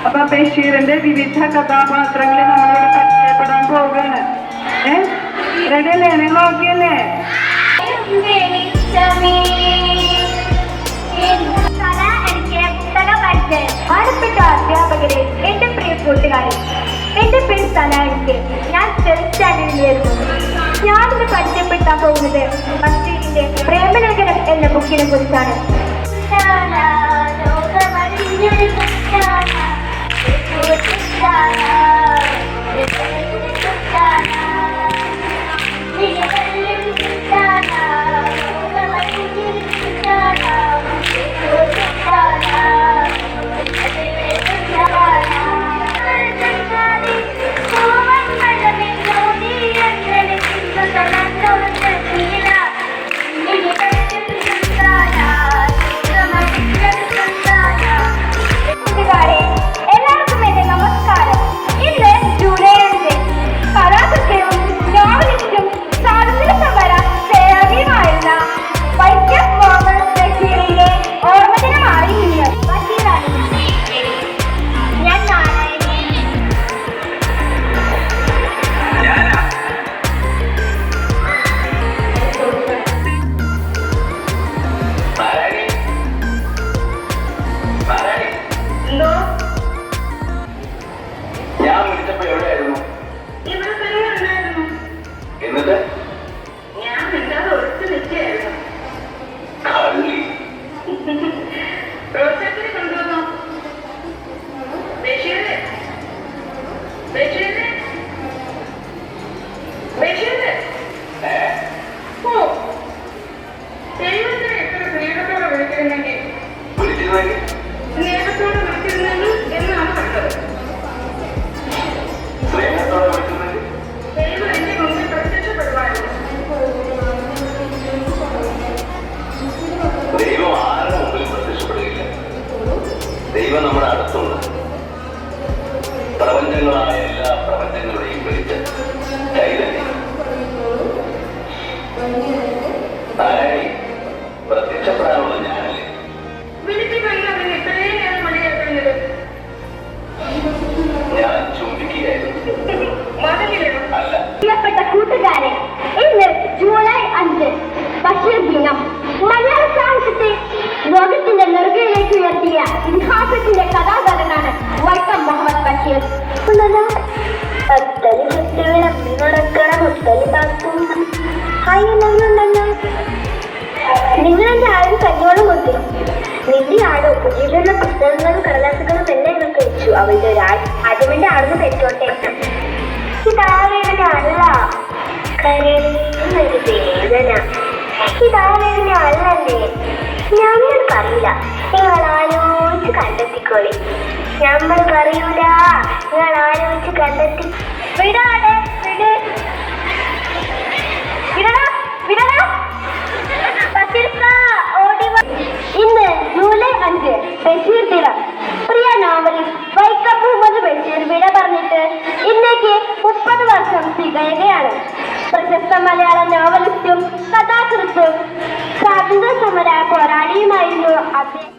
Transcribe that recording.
അപ്പൊ ബഷീറിന്റെ വിവിധ കഥാപാത്രങ്ങളെ നമ്മളിവിടെ പരിചയപ്പെടാൻ പോവുകയാണ്. റെഡി അല്ലേ? നിങ്ങൾ ഓക്കെ അല്ലേ? ബഹുമാനപ്പെട്ട അധ്യാപകരെ, എന്റെ പ്രിയ കൂട്ടുകാരെ, എന്റെ പേര് സലാഹിക്ക്. ഞാൻ 10th സ്റ്റാൻഡേർഡിലായിരുന്നു. ഞാനിന്ന് പരിചയപ്പെടുത്താൻ പോകുന്നത് ബഷീറിന്റെ പ്രേമലേഖനം എന്ന ബുക്കിനെ കുറിച്ചാണ്. ദൈവം നമ്മുടെ അടുത്തുണ്ട്. പ്രപഞ്ചങ്ങളായ എല്ലാ പ്രപഞ്ചങ്ങളുടെയും വിളിച്ച് ചൈതന്യം പ്രത്യക്ഷപ്പെടാനുള്ള ഞാനല്ലേ? ഞാൻ ചുംബിക്കുകയായിരുന്നു. അല്ല. പ്രിയപ്പെട്ട കൂട്ടുകാരെ, ഇന്ന് ജൂലൈ 5 ബഷീർ ദിനം. മലയാള സാഹിത്യത്തെ ലോകത്തിന്റെ നെറുകയിലേക്ക് ഉയർത്തിയ ഇതിഹാസത്തിന്റെ കഥാകാരനാണ് വൈക്കം മുഹമ്മദ് ബഷീർ. നിങ്ങൾ എന്റെ ആരും കഞ്ഞോളം കൊടുത്തു. നിന്റെ ആടോ പുതിയുള്ള പുസ്തകങ്ങളും കടലാസുകളും എല്ലാം ഇവർക്ക് വെച്ചു. അവളുടെ ആദ്യമിന്റെ ആടുന്ന് പെറ്റോട്ടെ. ഇതാവേദന അല്ല, കരയുന്നൊരു വേദന. ഇതാവേദന അല്ലല്ലേ? ഞമ്മൾ പറയില്ല, നിങ്ങൾ ആലോചിച്ച് കണ്ടെത്തിക്കോളി. ഞമ്മൾ പറയൂല, നിങ്ങൾ ആലോചിച്ച് കണ്ടെത്തി. വിടാതെ ഇന്ന് ജൂലൈ 5 ബഷീർ ദിനം. പ്രിയ നോവലിസ്റ്റ് വൈക്കം മുഹമ്മദ് ബഷീർ വിട പറഞ്ഞിട്ട് ഇന്നേക്ക് 30 വർഷം തികയുകയാണ്. പ്രശസ്ത മലയാള നോവലിസ്റ്റും കഥാകൃത്തും സ്വാതന്ത്ര്യ സമര പോരാളിയുമായിരുന്നു അദ്ദേഹം.